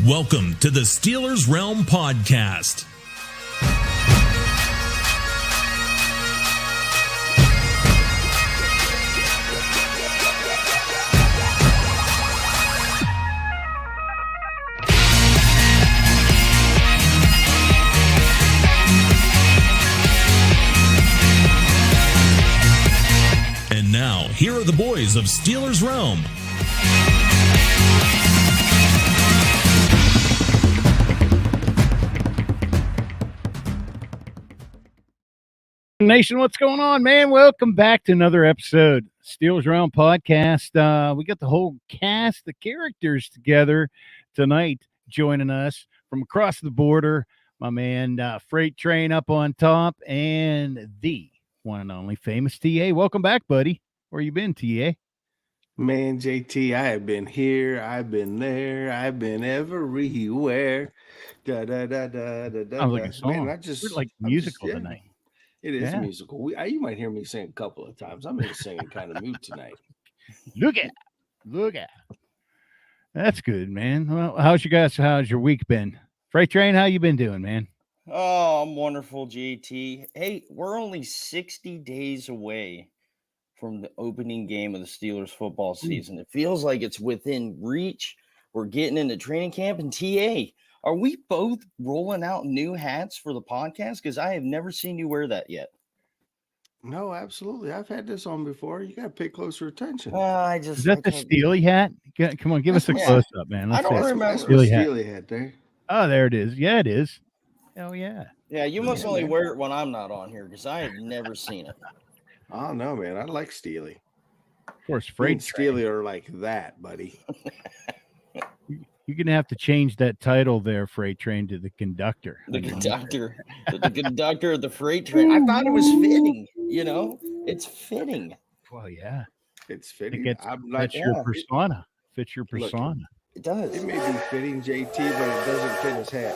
Welcome to the Steelers Realm Podcast. And now, here are the boys of Steelers Realm. Nation, what's going on, man? Welcome back to another episode Steelers Realm Podcast. We got the whole cast, the characters together tonight, joining us from across the border. My man, Freight Train up on top, and the one and only famous TA. Welcome back, buddy. Where you been, TA? Man, JT, I have been here, I've been there, I've been everywhere. Da da da da da da. Sounds like a song. Man, We're like musical tonight. It is musical. You might hear me sing a couple of times. I'm in a singing kind of mood tonight. Look at. That's good, man. Well, how's your week been? Freight Train, how you been doing, man? Oh, I'm wonderful, JT. Hey, we're only 60 days away from the opening game of the Steelers football season. It feels like it's within reach. We're getting into training camp. And TA, are we both rolling out new hats for the podcast? Because I have never seen you wear that yet. No, absolutely. I've had this on before. You got to pay closer attention. Is that the Steely hat? Come on, give us a close-up, man. I don't remember. Steely hat there. Oh, there it is. Yeah, it is. Hell yeah. Yeah, you must only wear it when I'm not on here because I have never seen it. Oh, no, man. I like Steely. Of course, Freight Steely are like that, buddy. You're going to have to change that title there, Freight Train, to the conductor. The conductor of the freight train. I thought it was fitting, It's fitting. Well, yeah. It's fitting. Fits your persona. Fits your persona. Look, it does. It may be fitting, JT, but it doesn't fit his hat.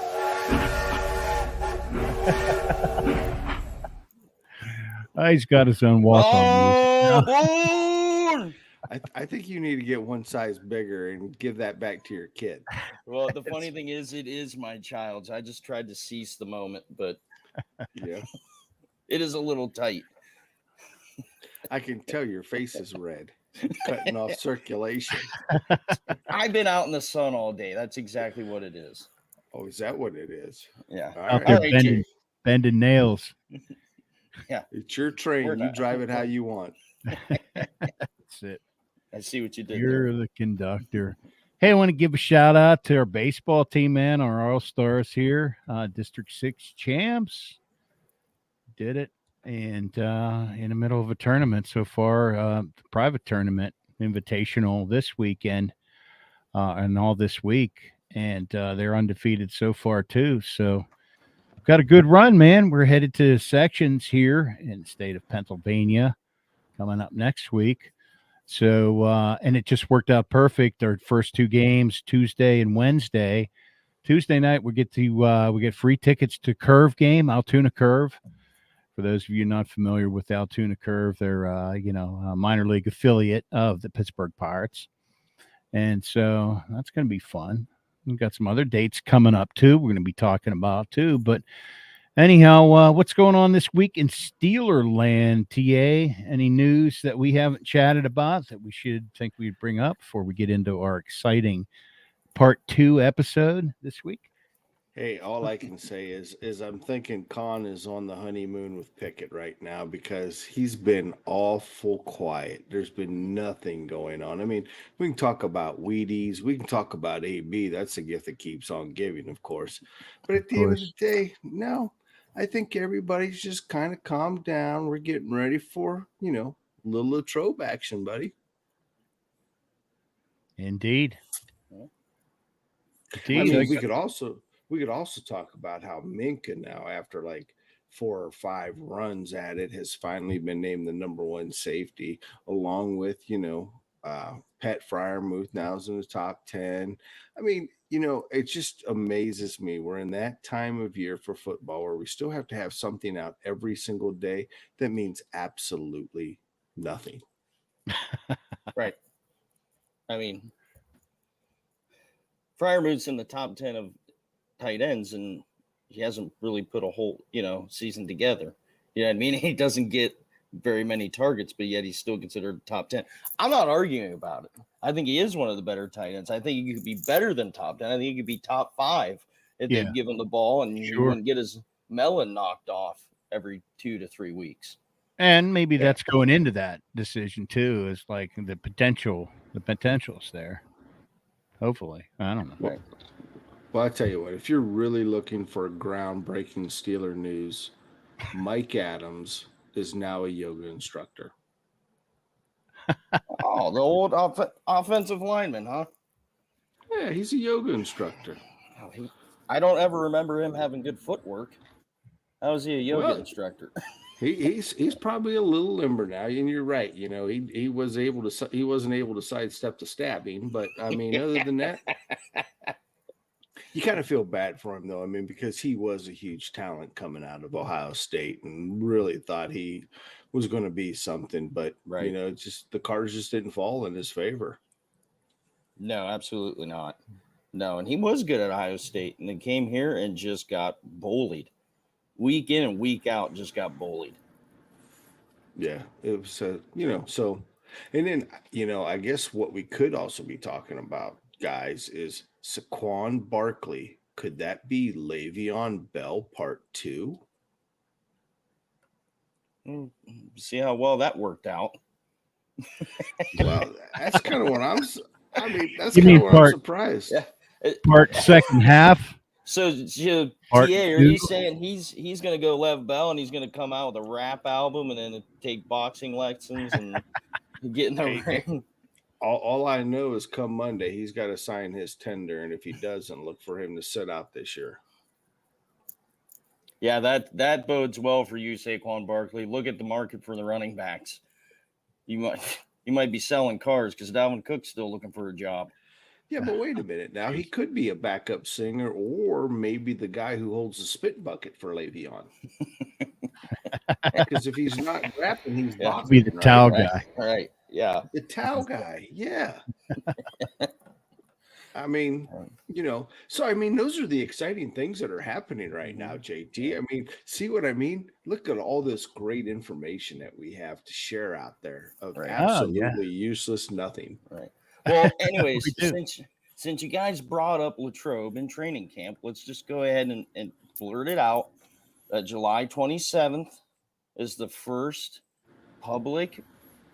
He's got his own walk-on. I think you need to get one size bigger and give that back to your kid. Well, the funny thing is, it is my child's. I just tried to seize the moment, but yeah, it is a little tight. I can tell your face is red, cutting off circulation. I've been out in the sun all day. That's exactly what it is. Oh, is that what it is? Yeah. Out there bending nails. Yeah. It's your train. You drive it how you want. That's it. I see what you did. You're the conductor. Hey, I want to give a shout out to our baseball team, man, our All-Stars here, District 6 champs. Did it. And in the middle of a tournament so far, private tournament, invitational this weekend and all this week. And they're undefeated so far, too. So got a good run, man. We're headed to sections here in the state of Pennsylvania coming up next week. So, and it just worked out perfect. Our first two games, Tuesday and Wednesday. Tuesday night, we get free tickets to Curve game, Altoona Curve. For those of you not familiar with Altoona Curve, they're, a minor league affiliate of the Pittsburgh Pirates. And so that's going to be fun. We've got some other dates coming up, too. We're going to be talking about, too. But anyhow, what's going on this week in Steelerland, TA? Any news that we haven't chatted about that we should think we'd bring up before we get into our exciting part 2 episode this week? Hey, all I can say is I'm thinking Khan is on the honeymoon with Pickett right now because he's been awful quiet. There's been nothing going on. I mean, we can talk about Wheaties. We can talk about AB. That's the gift that keeps on giving, of course. But at the end of the day, no. I think everybody's just kind of calmed down. We're getting ready for, little Latrobe action, buddy. Indeed. I mean, we could also talk about how Minka now, after like 4 or 5 runs at it, has finally been named the number 1 safety, along with, Pat Fryermuth now is in the top 10. I mean, it just amazes me. We're in that time of year for football where we still have to have something out every single day that means absolutely nothing. Right. I mean, Fryermuth's in the top 10 of tight ends, and he hasn't really put a whole, season together. You know what I mean? He doesn't get very many targets, but yet he's still considered top 10. I'm not arguing about it. I think he is one of the better tight ends. I think he could be better than top 10. I think he could be top 5 if they'd give him the ball, and he wouldn't get his melon knocked off every 2 to 3 weeks. And maybe that's going into that decision too, is like the potential's there. Hopefully. I don't know. Well, I tell you what, if you're really looking for groundbreaking Steeler news, Mike Adams is now a yoga instructor. Oh, the old offensive lineman, huh? Yeah, he's a yoga instructor. I don't ever remember him having good footwork. How is he a yoga instructor? He's probably a little limber now, and you're right. He wasn't able to sidestep the stabbing, but I mean, other than that, you kind of feel bad for him, though. I mean, because he was a huge talent coming out of Ohio State, and really thought he was going to be something, but just the cards just didn't fall in his favor. No, absolutely not. No, and he was good at Ohio State, and then came here and just got bullied. Week in and week out, just got bullied. Yeah, it was, so, and then, I guess what we could also be talking about, guys, is Saquon Barkley. Could that be Le'Veon Bell Part 2? See how well that worked out. Well, that's kind of what I'm surprised. Yeah. Part second half. So, TA, are you saying he's going to go Lev Bell and he's going to come out with a rap album and then take boxing lessons and get in the ring? All I know is come Monday, he's got to sign his tender, and if he doesn't, look for him to sit out this year. Yeah, that bodes well for you, Saquon Barkley. Look at the market for the running backs. You might be selling cars because Dalvin Cook's still looking for a job. Yeah, but wait a minute. Now he could be a backup singer, or maybe the guy who holds the spit bucket for Le'Veon. Because if he's not rapping, he's boxing. Be the towel guy. Right. Yeah. The towel guy. Yeah. I mean, so I mean, those are the exciting things that are happening right now, JT. I mean, see what I mean? Look at all this great information that we have to share out there of absolutely useless nothing. Right. Well, anyways, since you guys brought up Latrobe in training camp, let's just go ahead and blurt it out. July 27th is the first public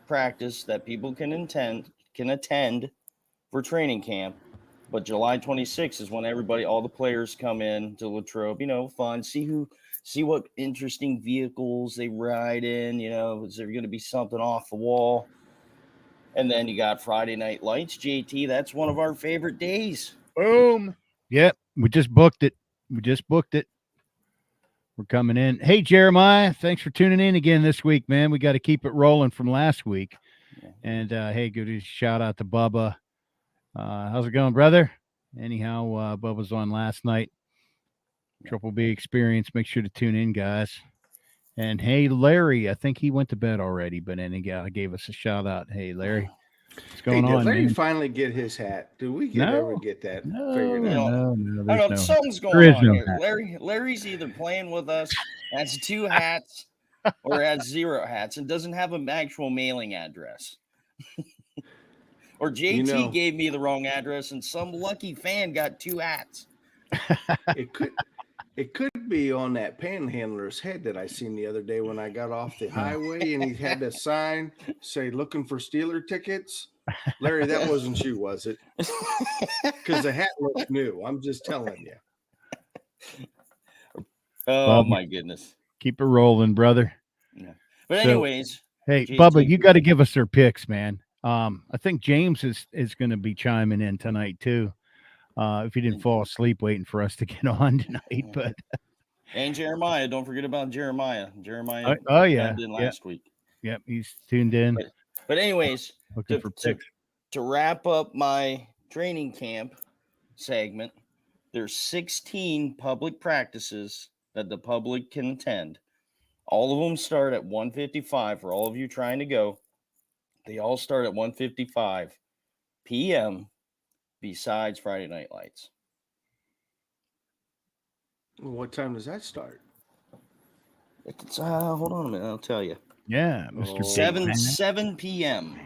practice that people can attend for training camp. But July 26th is when all the players come in to Latrobe, fun, see what interesting vehicles they ride in, is there going to be something off the wall? And then you got Friday Night Lights, JT. That's one of our favorite days. Boom. Yep. We just booked it. We're coming in. Hey, Jeremiah, thanks for tuning in again this week, man. We got to keep it rolling from last week. And, hey, good shout out to Bubba. How's it going, brother? Anyhow, Bubba's on last night. Triple B experience. Make sure to tune in, guys. And hey, Larry, I think he went to bed already, but then he gave us a shout out. Hey, Larry, what's going on? Did Larry man? finally get his hat? Did we ever get that figured out? No, I don't know. Something's going on here. Larry's either playing with us, has 2 hats, or has 0 hats, and doesn't have an actual mailing address. Or JT gave me the wrong address, and some lucky fan got 2 hats. It could be on that panhandler's head that I seen the other day when I got off the highway, and he had a sign say "Looking for Steeler tickets." Larry, that wasn't you, was it? Because the hat looks new. I'm just telling you. Oh my goodness! Keep it rolling, brother. Yeah. But anyways, hey, JT, Bubba, you got to give us their picks, man. I think James is going to be chiming in tonight too. If he didn't fall asleep waiting for us to get on tonight, but and Jeremiah, don't forget about Jeremiah. Jeremiah, in last week. Yep, he's tuned in. But anyways, looking for picks. To wrap up my training camp segment, there's 16 public practices that the public can attend. All of them start at 1:55 for all of you trying to go. They all start at 1:55 p.m. besides Friday Night Lights. What time does that start? It's hold on a minute, I'll tell you. Yeah, Mr. Oh, Big Man. 7 p.m.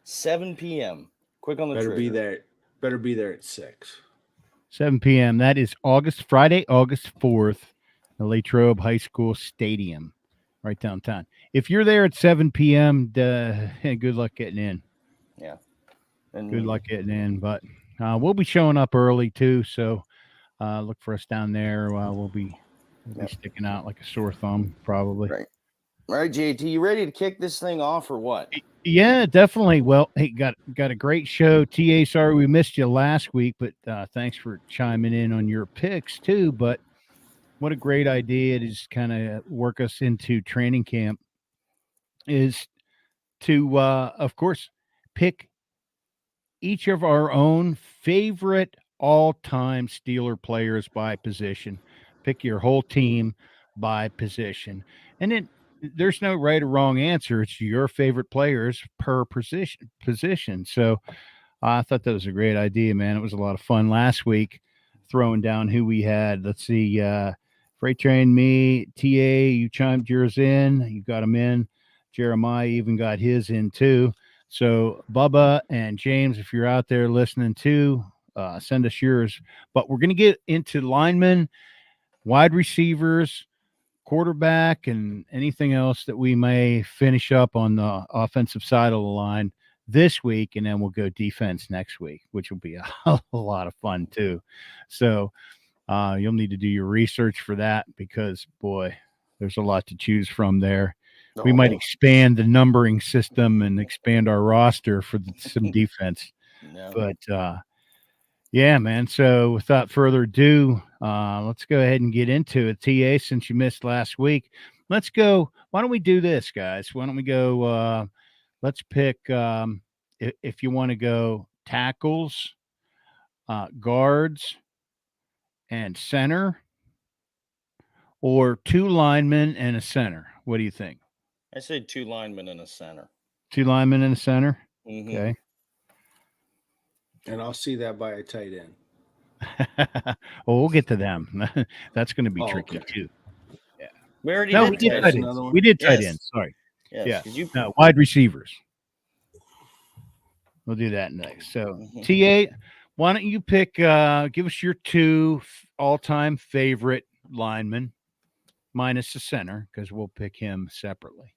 7 p.m. Quick on the better trigger. be there. Better be there at 6. 7 p.m. That is Friday, August 4th, the Latrobe High School Stadium, right downtown. If you're there at 7 p.m., good luck getting in. Yeah. And Good luck getting in. But we'll be showing up early, too. So look for us down there. We'll be sticking out like a sore thumb, probably. Right. All right, JT, you ready to kick this thing off or what? Yeah, definitely. Well, hey, got a great show. TA, sorry we missed you last week, but thanks for chiming in on your picks too. But what a great idea it is, kind of work us into training camp, is to of course pick each of our own favorite all-time Steeler players by position. Pick your whole team by position, and then there's no right or wrong answer. It's your favorite players per position. So I thought that was a great idea, man. It was a lot of fun last week throwing down who we had. Let's see, Freight Train, me, TA, you chimed yours in. You got them in. Jeremiah even got his in too. So Bubba and James, if you're out there listening too, send us yours. But we're going to get into linemen, wide receivers, quarterback, and anything else that we may finish up on the offensive side of the line this week, and then we'll go defense next week, which will be a lot of fun too. So you'll need to do your research for that, because boy, there's a lot to choose from there. We might expand the numbering system and expand our roster for some defense. No. But yeah, man. So without further ado, let's go ahead and get into it. TA, since you missed last week, let's go. Why don't we do this, guys? Why don't we go? Let's pick, if you want to go, tackles, guards, and center, or 2 linemen and a center. What do you think? I said 2 linemen and a center. 2 linemen and a center? Mm-hmm. Okay. And I'll see that by a tight end. Well, we'll get to them. That's going to be tricky okay. too. Yeah. We already No, did we did tight tight ends. ends. We did tight ends. Sorry. Yes, Yeah. Wide receivers. We'll do that next. So, TA, why don't you pick, give us your 2 all-time favorite linemen, minus the center, because we'll pick him separately.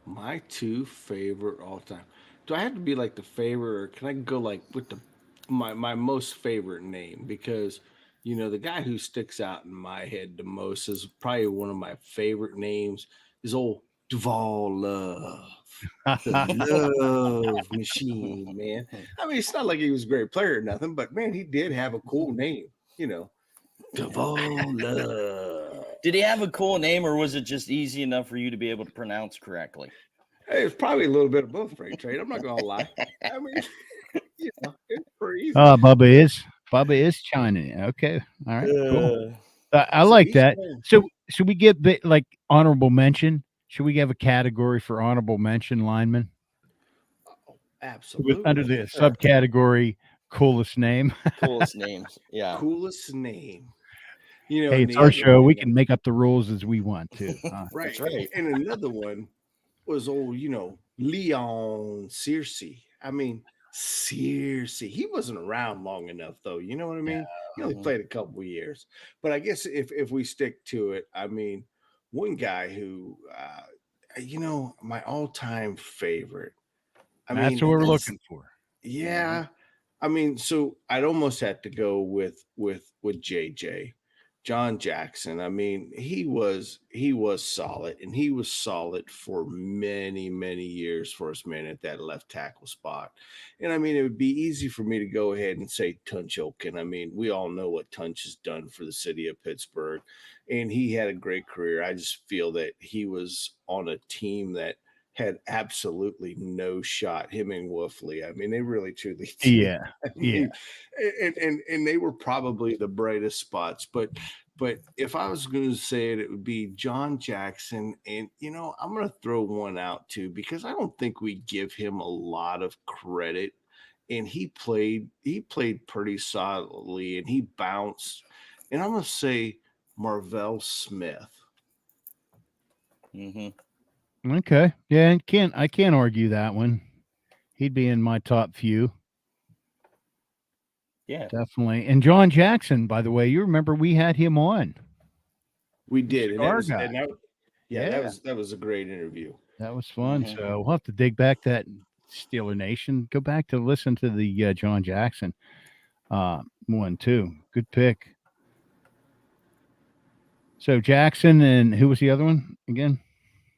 My 2 favorite all-time. Do I have to be like the favorite, or can I go like with my most favorite name? Because, you know, the guy who sticks out in my head the most is probably one of my favorite names is old Duval Love. The love machine, man. I mean, it's not like he was a great player or nothing, but man, he did have a cool name, you know. Duval Love. Did he have a cool name, or was it just easy enough for you to be able to pronounce correctly? Hey, it's probably a little bit of both, Freight Train. I'm not gonna lie. I mean, you know, it's pretty easy. Bubba is chiming in. Okay. All right. Cool. I like that. So should we get like honorable mention? Should we have a category for honorable mention linemen? Absolutely. Under the subcategory coolest name. Coolest names. Yeah. Coolest name. You know, hey, it's our show. We can make up the rules as we want to. Right. That's right. And another one was old, you know, Leon Searcy. I mean, Searcy. He wasn't around long enough, though. You know what I mean? He only played a couple of years. But I guess if we stick to it, I mean, one guy who, you know, my all-time favorite. That's what we're looking for. Yeah. I mean, so I'd almost have to go with JJ. John Jackson. I mean, he was solid, and he was solid for many, many years for us, man, at that left tackle spot. And I mean, it would be easy for me to go ahead and say Tunch Ilkin. I mean, we all know what Tunch has done for the city of Pittsburgh, and he had a great career. I just feel that he was on a team that had absolutely no shot. Him and Wolfley. I mean, they really truly did. Yeah. I mean, and they were probably the brightest spots. But if I was going to say it would be John Jackson. And you know, I'm going to throw one out too, because I don't think we give him a lot of credit and he played pretty solidly, and he bounced. And I'm gonna say Marvell Smith. Mm-hmm. Okay. Yeah, I can't argue that one. He'd be in my top few. Yeah. Definitely. And John Jackson, by the way, you remember we had him on. We did, and that Cigar was guy. and that, yeah, Yeah. that was a great interview. That was fun. Mhm. So we'll have to dig back that Steeler Nation. Go back to listen to the John Jackson one too. Good pick. So Jackson, and who was the other one again?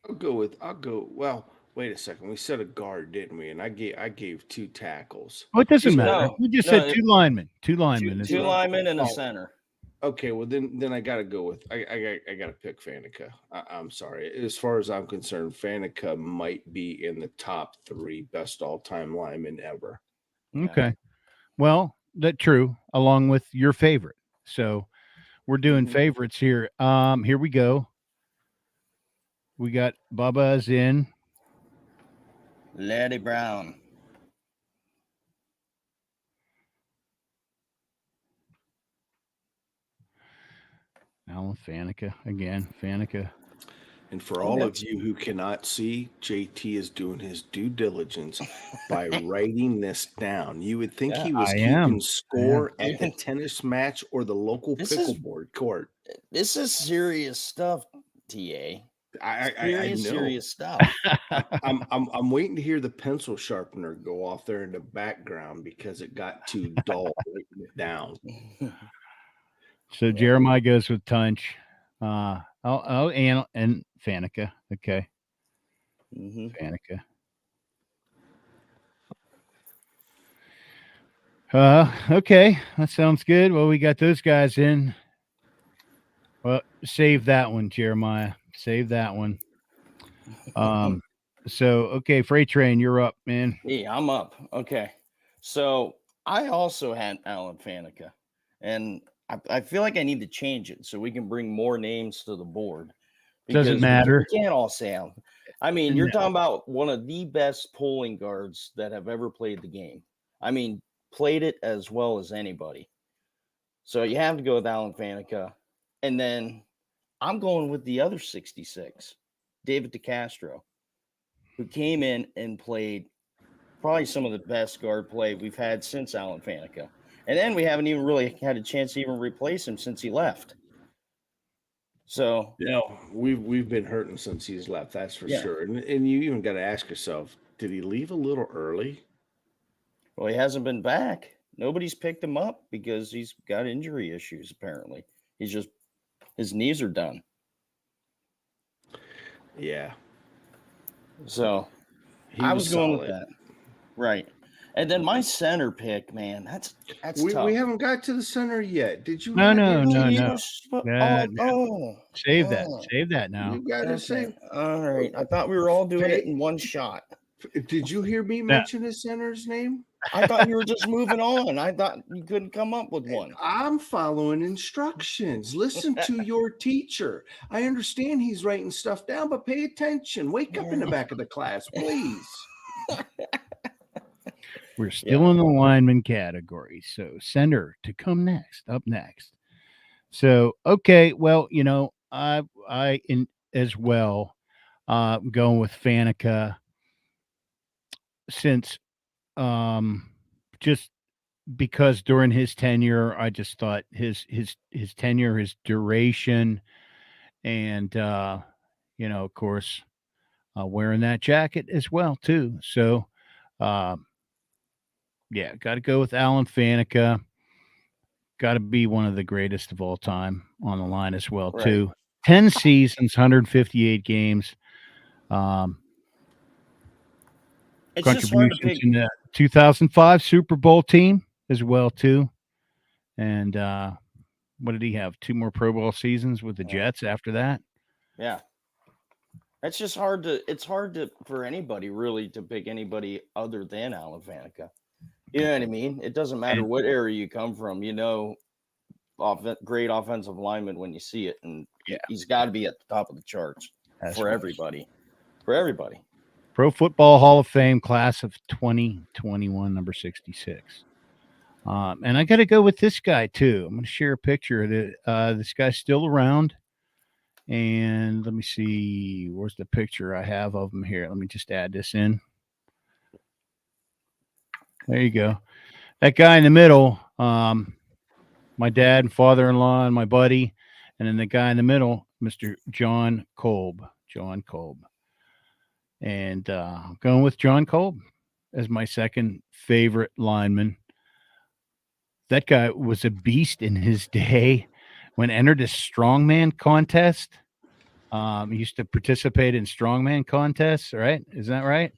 I'll go. Well, wait a second. We said a guard, didn't we? And I gave 2 tackles. Oh, it doesn't matter. No, We just no, said 2 linemen. 2 linemen. Two Well. linemen and a Oh. center. Okay, well then I gotta go with I gotta pick Faneca. I'm sorry. As far as I'm concerned, Faneca might be in the top 3 best all-time linemen ever. Okay. Well, that's true, along with your favorite. So we're doing favorites here. Here we go. We got Bubba's in. Larry Brown. Alan Faneca again. Faneca. And for all of you who cannot see, JT is doing his due diligence by writing this down. You would think he was I keeping am. score at the tennis match or the local pickleboard court. This is serious stuff, TA. I know. Serious stuff. I'm waiting to hear the pencil sharpener go off there in the background because it got too dull writing it down. So Jeremiah goes with Tunch. And Faneca. Okay. Faneca. Okay. That sounds good. Well, we got those guys in. Well, save that one, Jeremiah. Save that one. So okay, Freight Train, you're up, man. Yeah, I'm up. Okay. So I also had Alan Faneca, and I feel like I need to change it so we can bring more names to the board. Doesn't matter. We can't all say Alan. I mean, you're talking about one of the best pulling guards that have ever played the game. I mean, played it as well as anybody. So you have to go with Alan Faneca. And then I'm going with the other 66, David DeCastro, who came in and played probably some of the best guard play we've had since Alan Faneca. And then we haven't even really had a chance to even replace him since he left. So we've been hurting since he's left, that's for sure. And you even got to ask yourself, did he leave a little early? Well, he hasn't been back. Nobody's picked him up because he's got injury issues, apparently. His knees are done. Yeah. So I was going with that. Right. And then my center pick, man, that's tough. We haven't got to the center yet. Did you? No. Save that now. You got to say. All right. I thought we were all doing it in one shot. Did you hear me mention his center's name? I thought you were just moving on. I thought you couldn't come up with one. I'm following instructions. Listen to your teacher. I understand he's writing stuff down, but pay attention. Wake up in the back of the class, please. We're still in the lineman category. So center to come next, up next. So, okay. Well, I in as well, going with Faneca since, just because during his tenure, I just thought his tenure, his duration, and, of course, wearing that jacket as well too. So, yeah, got to go with Alan Faneca. Got to be one of the greatest of all time on the line as well too. 10 seasons, 158 games. It's just hard to Contributions pick. in the 2005 Super Bowl team as well too. And what did he have? 2 more Pro Bowl seasons with the Jets after that. Yeah. It's just hard for anybody really to pick anybody other than Alan Faneca. You know what I mean? It doesn't matter what area you come from, great offensive lineman when you see it. And he's got to be at the top of the charts for everybody. For everybody. Pro Football Hall of Fame class of 2021, number 66. And I got to go with this guy too. I'm going to share a picture of it. This guy's still around. And let me see. Where's the picture I have of him here? Let me just add this in. There you go. That guy in the middle, my dad and father-in-law and my buddy. And then the guy in the middle, Mr. John Kolb. John Kolb. And I'm going with John Kolb as my second favorite lineman. That guy was a beast in his day. When entered a strongman contest, he used to participate in strongman contests, right? Is that right?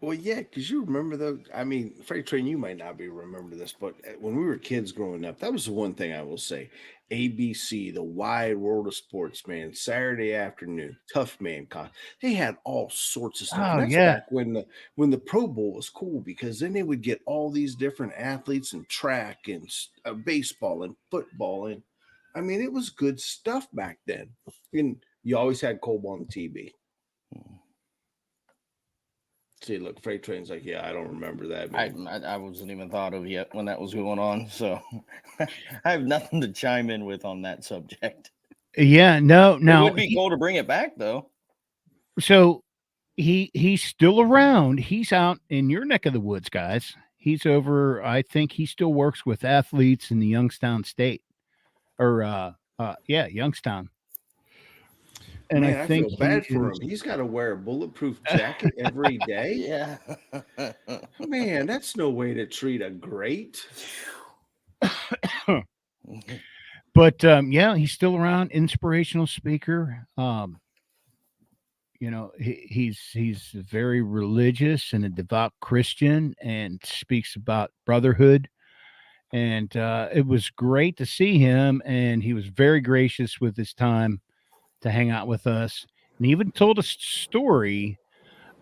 Well, yeah, because you remember those. I mean, Freight Train, you might not be remember this, but when we were kids growing up, that was the one thing I will say. ABC, the wide world of sports, man. Saturday afternoon, Tough Man Con. They had all sorts of stuff, Oh and that's yeah. back when the Pro Bowl was cool because then they would get all these different athletes and track and baseball and football, and I mean, it was good stuff back then. And you always had Cole on the TV. See, look, Freight Train's like, yeah, I don't remember that. I wasn't even thought of yet when that was going on, so I have nothing to chime in with on that subject. Yeah, no, It no. would be cool to bring it back, though. So he's still around. He's out in your neck of the woods, guys. He's over. I think he still works with athletes in the Youngstown State, or Youngstown. And Man, I I think feel he bad for is. him. He's got to wear a bulletproof jacket every day. Yeah. Man, that's no way to treat a great. But yeah, he's still around. Inspirational speaker. He's very religious and a devout Christian, and speaks about brotherhood. And it was great to see him, and he was very gracious with his time to hang out with us, and he even told a story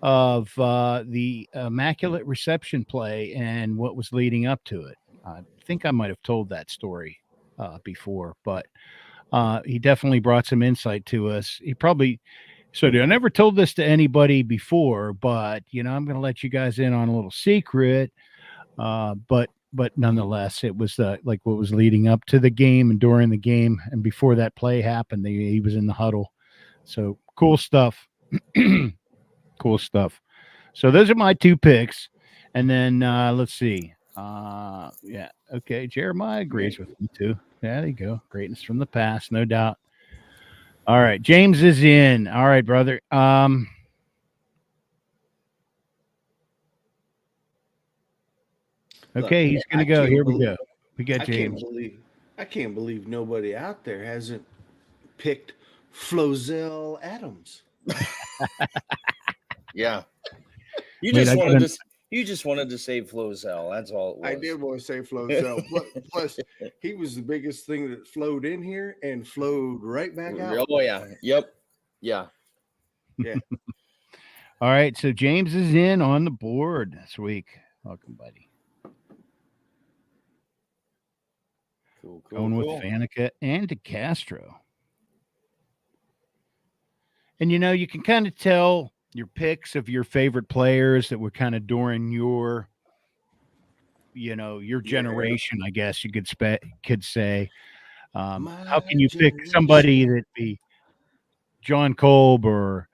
of the Immaculate Reception play and what was leading up to it. I think I might have told that story before, but he definitely brought some insight to us. He probably so I never told this to anybody before, but I'm going to let you guys in on a little secret. But nonetheless, it was like what was leading up to the game and during the game and before that play happened. He was in the huddle, so cool stuff. Cool stuff. So those are my two picks, and then let's see. Yeah, okay. Jeremiah agrees with me too. Yeah, there you go. Greatness from the past, no doubt. All right, James is in. All right, brother. Okay, he's gonna go. Here we go. We got James. I can't believe nobody out there hasn't picked Flozell Adams. Yeah. You Wait, just wanted to say Flozell. That's all it was. I did want to say Flozell, but plus he was the biggest thing that flowed in here and flowed right back out. Oh yeah. Yep. Yeah. Yeah. All right, so James is in on the board this week. Welcome, buddy. Cool. Going with Faneca and DeCastro. And you can kind of tell your picks of your favorite players that were kind of during your generation, I guess you could say. How can you pick somebody that be John Kolb or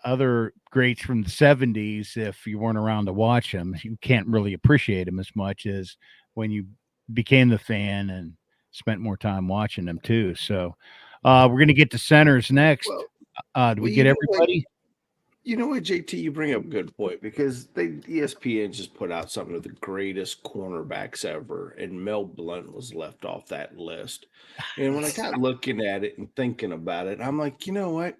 other greats from the 70s if you weren't around to watch them? You can't really appreciate them as much as when you became the fan and spent more time watching them too. So we're going to get to centers next. Do we get everybody? You know what, JT, you bring up a good point because ESPN just put out some of the greatest cornerbacks ever, and Mel Blount was left off that list. And when I got looking at it and thinking about it, I'm like, you know what?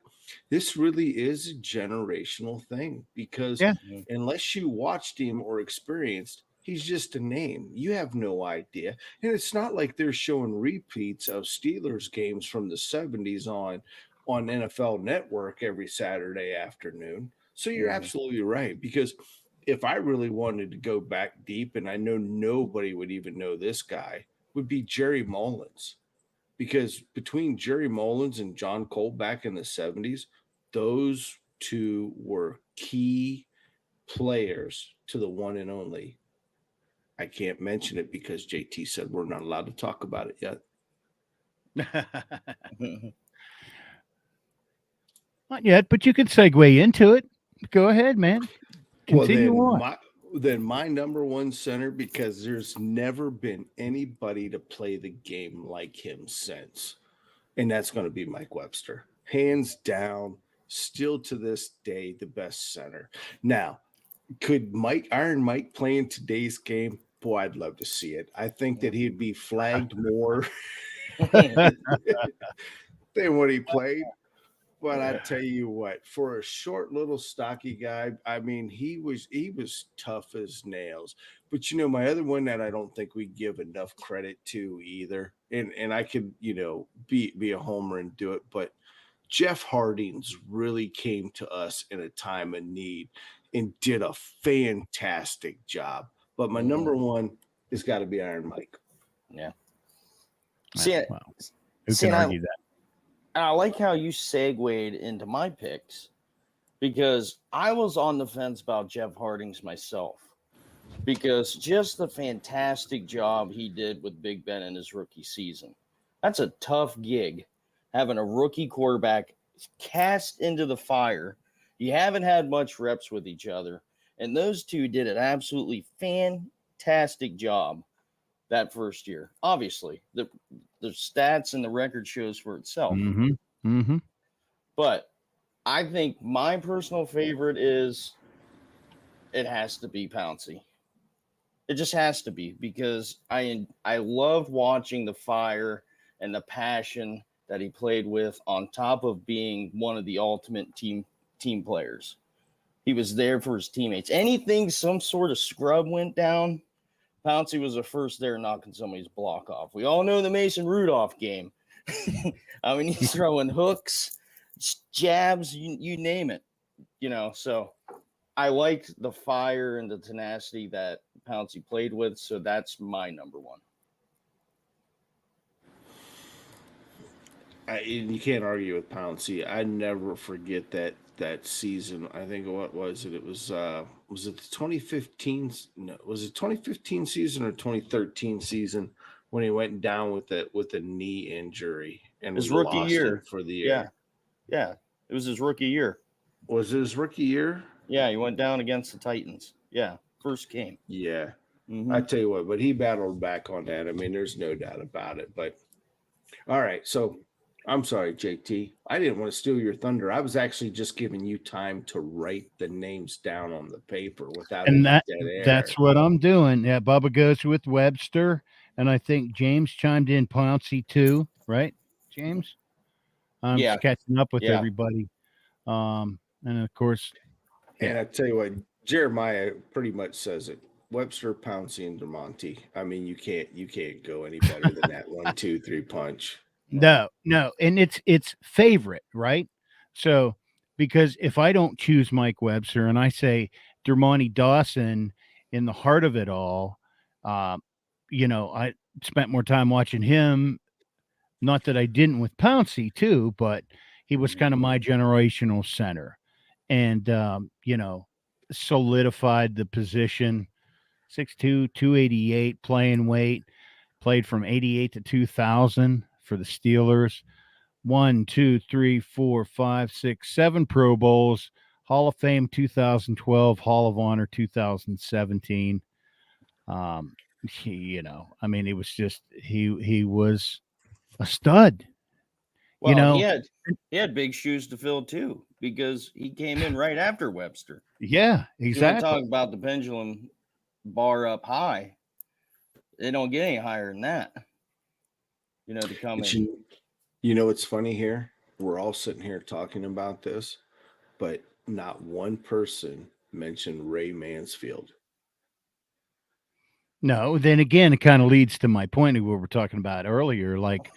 This really is a generational thing because unless you watched him or experienced, he's just a name. You have no idea. And it's not like they're showing repeats of Steelers games from the 70s on NFL Network every Saturday afternoon. So you're absolutely right. Because if I really wanted to go back deep, and I know nobody would even know this guy, would be Jerry Mullins. Because between Jerry Mullins and John Cole back in the 70s, those two were key players to the one and only. I can't mention it because JT said we're not allowed to talk about it yet. Not yet, but you could segue into it. Go ahead, man. Continue on. Then my number one center, because there's never been anybody to play the game like him since, and that's going to be Mike Webster. Hands down, still to this day, the best center. Now, could Iron Mike play in today's game? Boy, I'd love to see it. I think that he'd be flagged more than what he played. But I tell you what, for a short little stocky guy, I mean, he was tough as nails. But my other one that I don't think we give enough credit to either, and I could be a homer and do it, but Jeff Hardings really came to us in a time of need and did a fantastic job. But my number one has got to be Iron Mike. Yeah. Who can argue that? And I like how you segued into my picks, because I was on the fence about Jeff Hardings myself, because just the fantastic job he did with Big Ben in his rookie season. That's a tough gig, having a rookie quarterback cast into the fire. You haven't had much reps with each other, and those two did an absolutely fantastic job that first year. Obviously, the stats and the record shows for itself. But I think my personal favorite it has to be Pouncey. It just has to be, because I loved watching the fire and the passion that he played with, on top of being one of the ultimate team players. He was there for his teammates. Anything, some sort of scrub went down, Pouncey was the first there knocking somebody's block off. We all know the Mason Rudolph game. I mean, he's throwing hooks, jabs, you name it. So I liked the fire and the tenacity that Pouncey played with. So that's my number one. And you can't argue with Pouncey. I never forget that season. I think what was it? It was it the 2015? No, was it 2015 season or 2013 season when he went down with a knee injury and his rookie year for the year? Yeah, it was his rookie year. Was it his rookie year? Yeah, he went down against the Titans. Yeah, first game. Yeah, I tell you what, but he battled back on that. I mean, there's no doubt about it. But all right, so. I'm sorry, JT. I didn't want to steal your thunder. I was actually just giving you time to write the names down on the paper without any dead air. That's what I'm doing. Yeah, Bubba goes with Webster, and I think James chimed in Pouncey too, right, James? I'm just catching up with everybody. And of course, and I tell you what, Jeremiah pretty much says it. Webster, Pouncey, and DeMonte. I mean, you can't go any better than that 1, 2, 3 punch. No, and it's favorite, right? So, because if I don't choose Mike Webster and I say Dermontti Dawson in the heart of it all, I spent more time watching him. Not that I didn't with Pouncey too, but he was kind of my generational center, and solidified the position. 6'2", 288 playing weight, played from 88 to 2000. For the Steelers. 1, 2, 3, 4, 5, 6, 7 Pro Bowls, Hall of Fame 2012, Hall of Honor 2017. I mean, it was just he was a stud. Well, he had big shoes to fill too, because he came in right after Webster. Yeah, exactly. Talk about the pendulum bar up high. They don't get any higher than that. To come in. What's funny here? We're all sitting here talking about this, but not one person mentioned Ray Mansfield. No, then again, it kind of leads to my point of what we were talking about earlier. Like,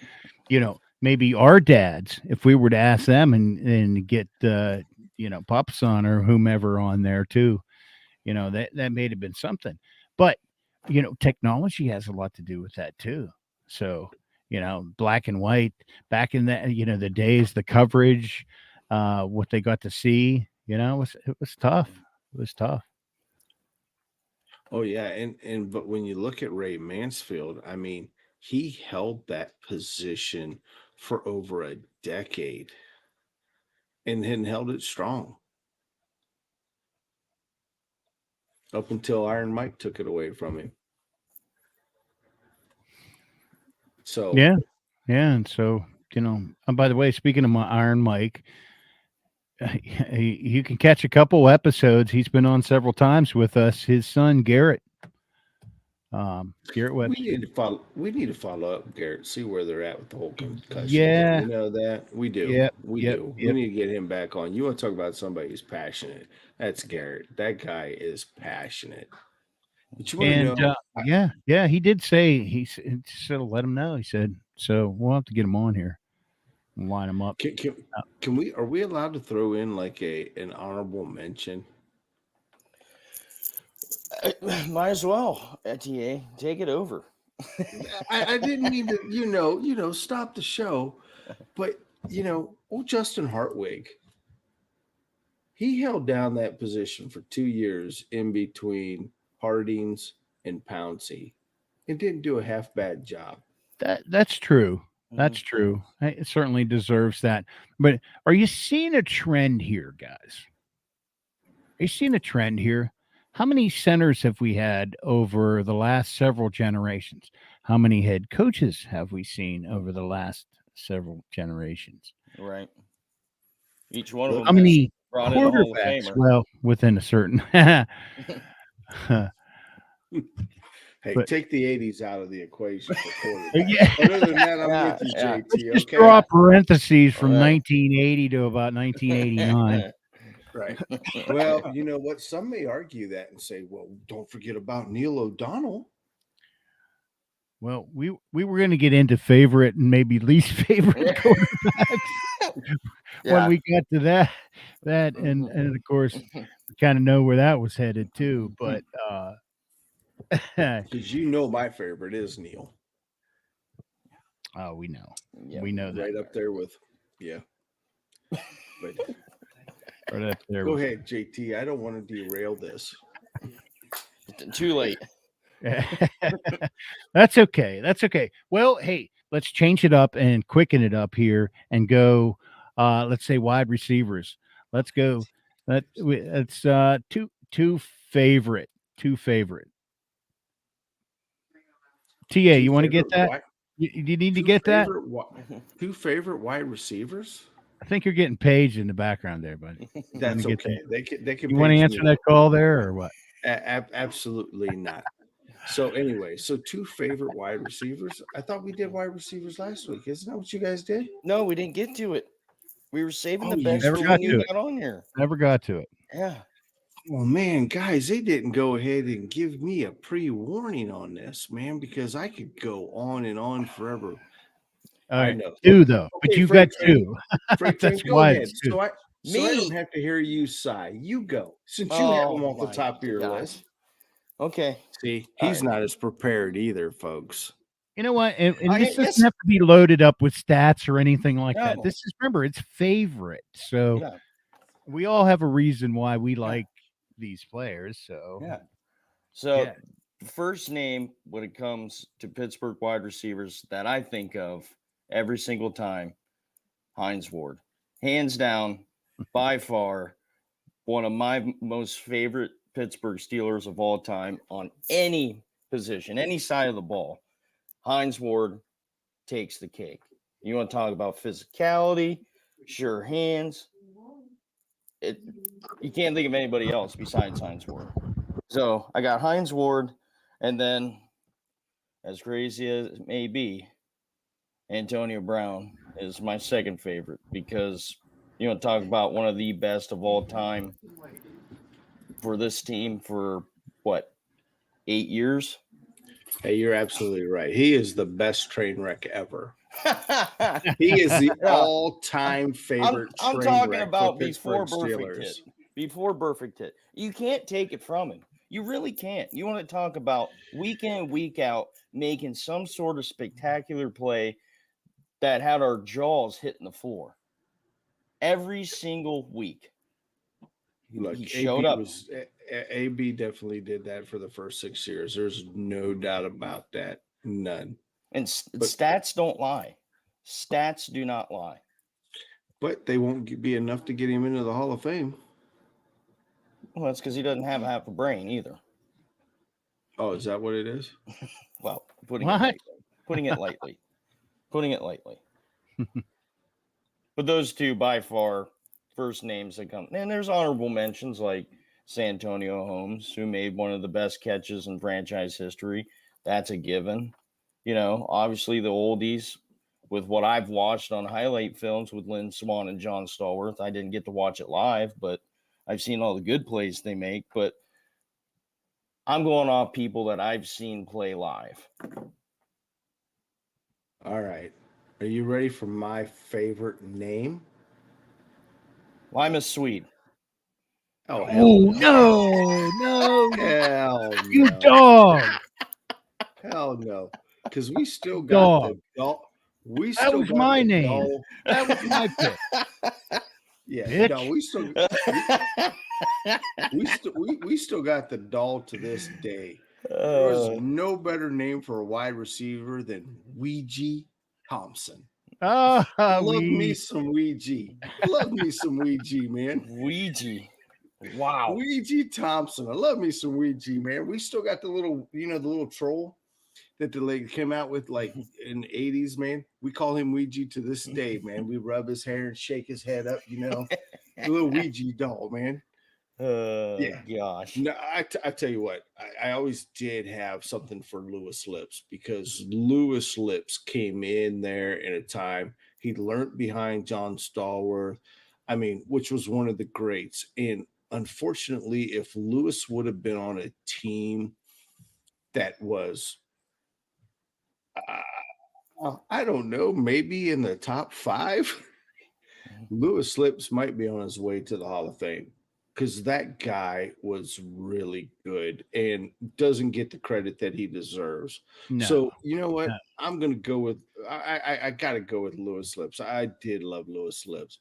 maybe our dads, if we were to ask them and get, Papa Son or whomever on there too, that may have been something. But, technology has a lot to do with that too. So, black and white back in the days, the coverage, what they got to see, it was tough. It was tough. Oh yeah, and but when you look at Ray Mansfield, I mean, he held that position for over a decade and then held it strong up until Iron Mike took it away from him. So Yeah. And so, by the way, speaking of my Iron Mike, you can catch a couple episodes. He's been on several times with us. His son Garrett, Garrett we Webster. need to follow. We need to follow up, Garrett. See where they're at with the whole concussion thing. Yeah. You know that we do. Yep, We yep, do. We yep. need to get him back on. You want to talk about somebody who's passionate? That's Garrett. That guy is passionate. But you want to And know? yeah, he did say he said let him know. He said so. We'll have to get him on here and line him up. Can we? Are we allowed to throw in like an honorable mention? Might as well, ETA. Take it over. I didn't mean to, stop the show, but old Justin Hartwig, he held down that position for 2 years in between Hardings and Pouncey, and didn't do a half bad job. That's true. That's true. It certainly deserves that. But are you seeing a trend here, guys? Are you seeing a trend here? How many centers have we had over the last several generations? How many head coaches have we seen over the last several generations? Right. Each one of them. How many brought in a Hall of quarterbacks? Famer. Well, within a certain. Hey, But- take the 80s out of the equation for quarterbacks. Yeah. Other than that, I'm Yeah, with you, yeah. JT. Let's just Okay. draw parentheses from Right. 1980 to about 1989. Right. Well, you know what? Some may argue that and say, well, don't forget about Neil O'Donnell. Well, we were going to get into favorite and maybe least favorite quarterbacks when we got to that, and of course, we kind of know where that was headed too. But Because my favorite is Neil. oh, we know, Yeah. we know that. Right up there with, yeah. But Right up there. go ahead, JT. I don't want to derail this. Too late. That's okay. That's okay. Well, hey, let's change it up and quicken it up here and go. Let's say wide receivers. Let's go. It's two favorite. TA, you want to get that? You need to get that? Two favorite wide receivers? I think you're getting paged in the background there, buddy. That's okay. They can. You want to answer that call there or what? Absolutely not. So anyway, two favorite wide receivers. I thought we did wide receivers last week. Isn't that what you guys did? No, we didn't get to it. We were saving the you best never for got when to you it. got on here. Never got to it. Yeah. Well, man, guys, they didn't go ahead and give me a pre-warning on this, man, because I could go on and on forever. All right, know. two though, but Okay, you Freight got Train. two. Freight That's Train, go why ahead. it's two. So I Me? don't have to hear you sigh. You go, since you have them off the my top of your gosh. list. Okay. See, All he's not as prepared either, folks. You know what? And I this guess- doesn't have to be loaded up with stats or anything like that. No. This is, remember, it's favorite. So Yeah. we all have a reason why we like these players. So Yeah. So Yeah. first name when it comes to Pittsburgh wide receivers that I think of every single time, Hines Ward. Hands down, by far, one of my most favorite Pittsburgh Steelers of all time on any position, any side of the ball. Hines Ward takes the cake. You want to talk about physicality, sure hands. You can't think of anybody else besides Hines Ward. So I got Hines Ward, and then, as crazy as it may be, Antonio Brown is my second favorite because you want to talk about one of the best of all time for this team for what, 8 years? Hey, you're absolutely right. He is the best train wreck ever. He is the all-time favorite. I'm train talking wreck about for before Pittsburgh Perfect Steelers. hit. Before Perfect hit. You can't take it from him. You really can't. You want to talk about week in, week out, making some sort of spectacular play that had our jaws hitting the floor every single week. Look, he showed up. AB definitely did that for the first 6 years. There's no doubt about that. None. And stats don't lie. Stats do not lie. But they won't be enough to get him into the Hall of Fame. Well, that's because he doesn't have half a brain either. Oh, is that what it is? Well, putting it lightly. But those two, by far, first names that come. And there's honorable mentions like Santonio Holmes, who made one of the best catches in franchise history. That's a given. You know, obviously the oldies with what I've watched on highlight films with Lynn Swann and John Stallworth. I didn't get to watch it live, but I've seen all the good plays they make. But I'm going off people that I've seen play live. All right. Are you ready for my favorite name? Lima Swede. Oh, hell no. Hell You no. dog. Hell no. Because we still got the dog. That was my name. That was my pick. Yeah. Bitch. No, we still got the doll to this day. There was no better name for a wide receiver than Ouija Thompson. Love me some Ouija. Love me some Ouija, man. Ouija. Wow. Ouija Thompson. I love me some Ouija, man. We still got the little, the little troll that they came out with like in the 80s, man. We call him Ouija to this day, man. We rub his hair and shake his head up, the little Ouija doll, man. Yeah. Gosh. No, I tell you what, I always did have something for Lewis Lips because Lewis Lips came in there in a time he learned behind John Stallworth, which was one of the greats. And unfortunately, if Lewis would have been on a team that was, I don't know, maybe in the top 5, Lewis Lips might be on his way to the Hall of Fame. Because that guy was really good and doesn't get the credit that he deserves. No, so you know what? No. I'm gonna go with I gotta go with Lewis Lips. I did love Lewis Lips,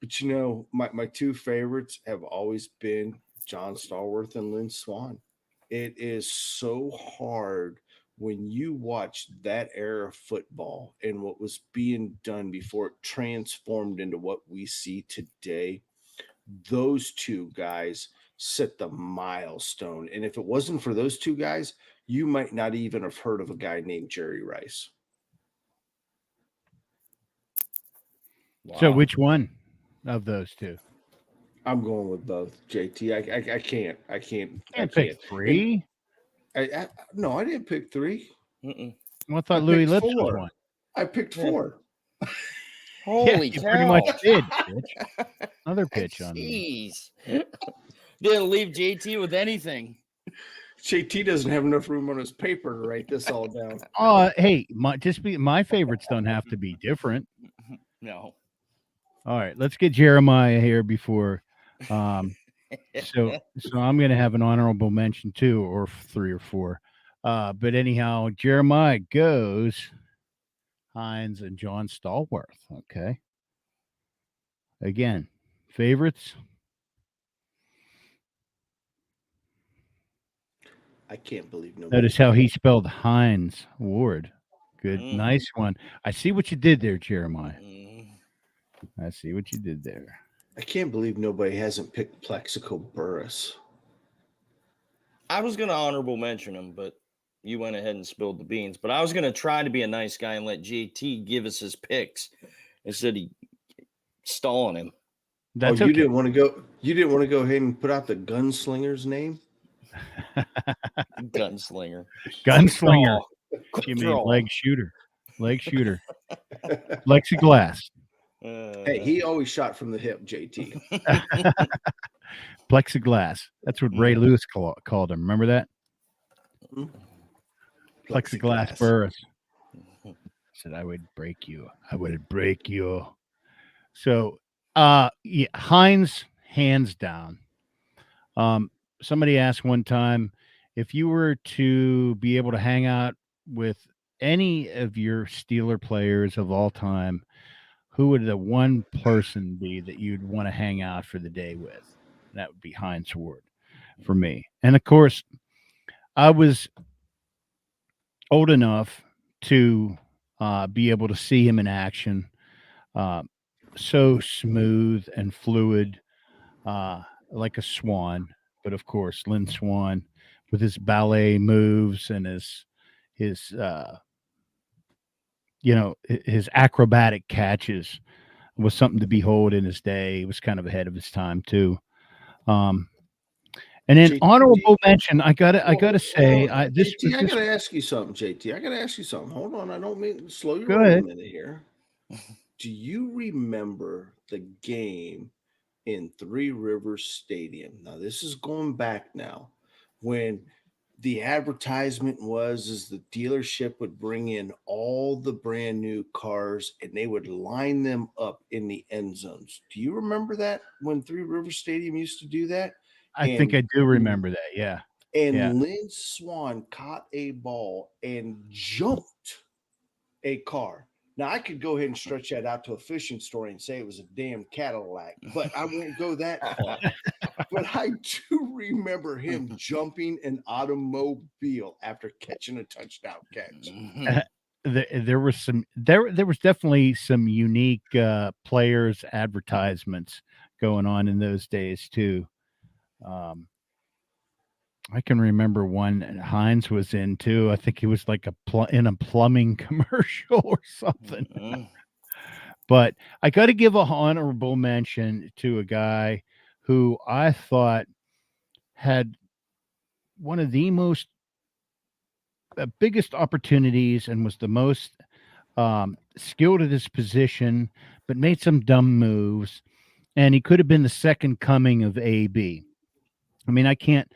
but my two favorites have always been John Stallworth and Lynn Swann. It is so hard when you watch that era of football and what was being done before it transformed into what we see today. Those two guys set the milestone. And if it wasn't for those two guys, you might not even have heard of a guy named Jerry Rice. Wow. So which one of those two? I'm going with both, JT. I can't. I can't pick 3. No, I didn't pick 3. Well, I thought Louis Lips was one. I picked 4. Holy you cow. pretty much did, bitch. Another pitch on me. Jeez. Didn't leave JT with anything. JT doesn't have enough room on his paper to write this all down. Hey, my favorites don't have to be different. No. All right, let's get Jeremiah here before. So I'm going to have an honorable mention 2 or 3 or 4. But anyhow, Jeremiah goes Hines and John Stallworth. Okay. Again, favorites. I can't believe nobody. Notice how he spelled Hines Ward. Good, nice one. I see what you did there, Jeremiah. I see what you did there. I can't believe nobody hasn't picked Plexico Burress. I was going to honorable mention him, but you went ahead and spilled the beans. But I was going to try to be a nice guy and let JT give us his picks instead of stalling him. That's you didn't want to go. You didn't want to go ahead and put out the gunslinger's name. Gunslinger. Gunslinger. You mean leg shooter? Plexiglass. Hey, he always shot from the hip, JT. Plexiglass. That's what Ray Lewis called him. Remember that? Plexiglass Burress. Said, I would break you. So, Hines, hands down. Somebody asked one time, if you were to be able to hang out with any of your Steeler players of all time, who would the one person be that you'd want to hang out for the day with? that would be Hines Ward for me. And of course, I was old enough to be able to see him in action. Uh, so smooth and fluid, like a swan. But of course, Lynn Swan with his ballet moves and his his acrobatic catches was something to behold in his day. He was kind of ahead of his time too. Um, and then honorable mention, I gotta say, JT, I gotta ask you something, JT. I gotta ask you something. Hold on, I don't mean to slow you roll a minute here. Do you remember the game in Three Rivers Stadium? Now, this is going back now, when the advertisement is the dealership would bring in all the brand new cars and they would line them up in the end zones. Do you remember that when Three Rivers Stadium used to do that? I think I do remember that. Yeah. And Lynn Swan caught a ball and jumped a car. Now, I could go ahead and stretch that out to a fishing story and say it was a damn Cadillac, but I won't go that far. But I do remember him jumping an automobile after catching a touchdown catch. There was definitely some unique players advertisements going on in those days too. I can remember one Hines was in too. I think he was like in a plumbing commercial or something. But I got to give a honorable mention to a guy who I thought had one of the most biggest opportunities and was the most skilled at his position, but made some dumb moves. And he could have been the second coming of AB. I mean, I can't.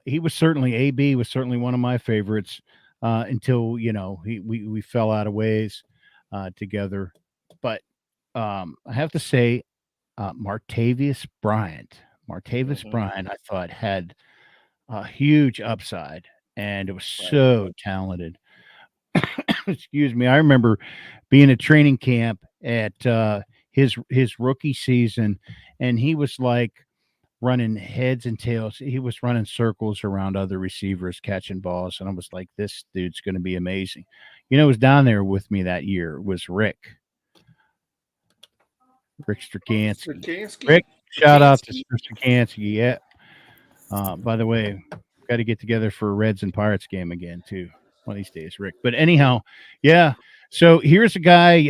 He was certainly AB was certainly one of my favorites until we fell out of ways together. But I have to say, Martavis Bryant, Bryant, I thought had a huge upside, and it was so talented. Excuse me. I remember being at training camp at his rookie season, and he was like running heads and tails. He was running circles around other receivers, catching balls. And I was like, this dude's going to be amazing. Was down there with me that year was Rick Strakansky. Rick, shout out to Strakansky. Yeah. By the way, got to get together for a Reds and Pirates game again too one of these days, Rick. But anyhow, yeah. So here's a guy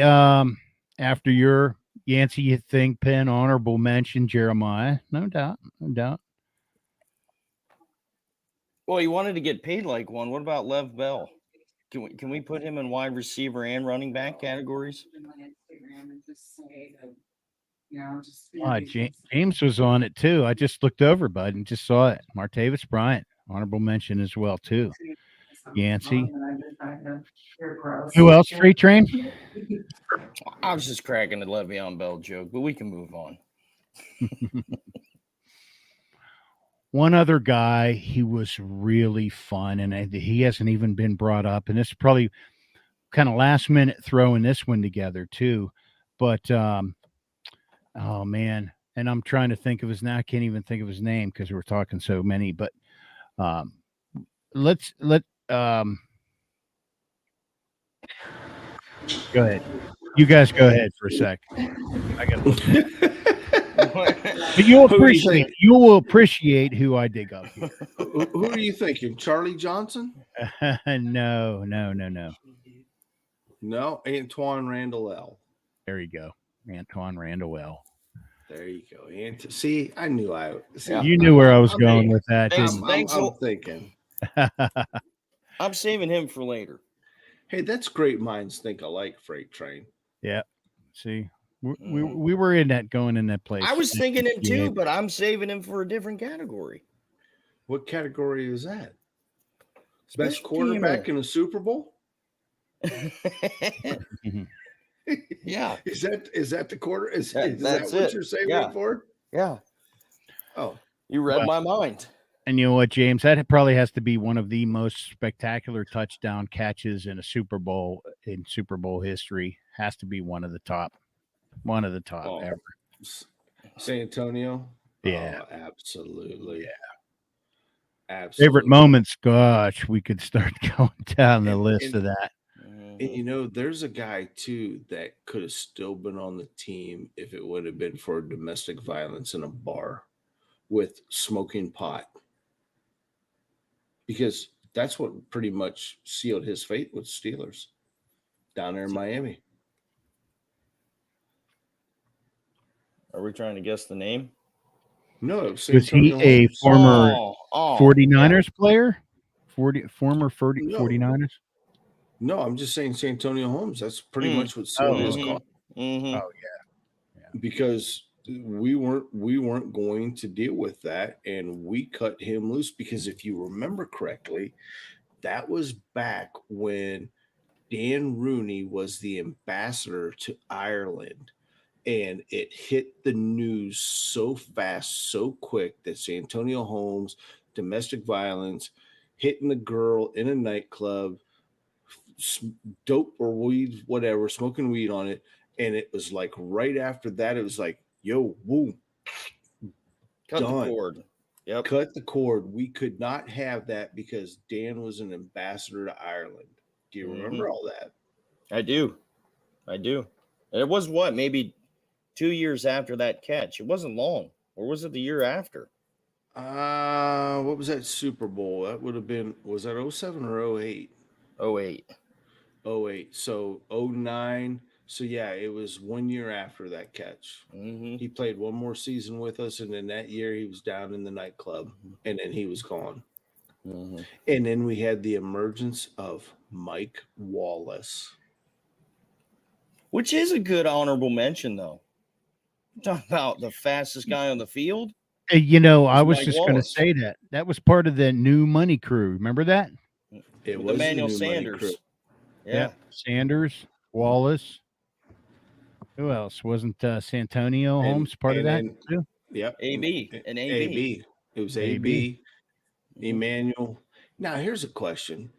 after your Yancey, you think pen honorable mention Jeremiah, no doubt. Well, he wanted to get paid like one. What about Lev Bell? Can we put him in wide receiver and running back categories? James was on it too. I just looked over, bud, and just saw it. Martavis Bryant, honorable mention as well too. Yancey. Who else? Freight Train. I was just cracking the Le'Veon Bell joke, but we can move on. One other guy, he was really fun, and he hasn't even been brought up. And this is probably kind of last minute throwing this one together too. But oh man, and I'm trying to think of his name. I can't even think of his name because we're talking so many. But let go ahead. You guys go ahead for a sec. I got. But you will appreciate who I dig up here. Who are you thinking? Charlie Johnson? No. No, Antoine Randall L. There you go. Antoine Randall L. There you go. See, I knew you knew where I was going with that. I'm thinking. I'm saving him for later. Hey, that's great minds think alike, Freight Train. Yeah. See, we were in that going in that place. I was thinking him too, but I'm saving him for a different category. What category is that? Best quarterback in a Super Bowl? Yeah. Is that the quarter? Is that what you're saving for? Yeah. Oh, you read my mind. And you know what, James? That probably has to be one of the most spectacular touchdown catches in a Super Bowl in Super Bowl history. Has to be one of the top ever. San Antonio. Yeah. Oh, absolutely. Yeah. Absolutely. Favorite moments, gosh, we could start going down the And, list and of that. and there's a guy too that could have still been on the team if it would have been for domestic violence in a bar with smoking pot, because that's what pretty much sealed his fate with Steelers down there in Miami. Are we trying to guess the name? No, it was Was he Santonio a Holmes. former Oh, 49ers player? Former No. 49ers? No, I'm just saying Santonio Holmes. That's pretty much what sealed his cause. Mm-hmm. Oh, yeah. Because we weren't going to deal with that, and we cut him loose. Because if you remember correctly, that was back when Dan Rooney was the ambassador to Ireland, and it hit the news so fast, so quick, that Santonio Holmes, domestic violence, hitting a girl in a nightclub, dope or weed, whatever, smoking weed on it. And it was like right after that, it was like, yo, woo, Cut done. the cord. Yep. Cut the cord. We could not have that because Dan was an ambassador to Ireland. Do you remember all that? I do. It was maybe 2 years after that catch. It wasn't long. Or was it the year after? What was that Super Bowl? That would have been, was that 07 or 08? 08. 08. So 09. So yeah, it was 1 year after that catch. Mm-hmm. He played one more season with us, and then that year he was down in the nightclub, and then he was gone. Mm-hmm. And then we had the emergence of Mike Wallace, Which is a good honorable mention, though. Talk about the fastest guy on the field. I was Mike just going to Wallace. say that was part of the New Money crew. Remember that? It With was Emmanuel the New Money Sanders. crew. Yeah. Sanders, Wallace. Who else? Wasn't Santonio Holmes part of that too? Yep. AB and AB. It was AB. Emmanuel. Now here's a question: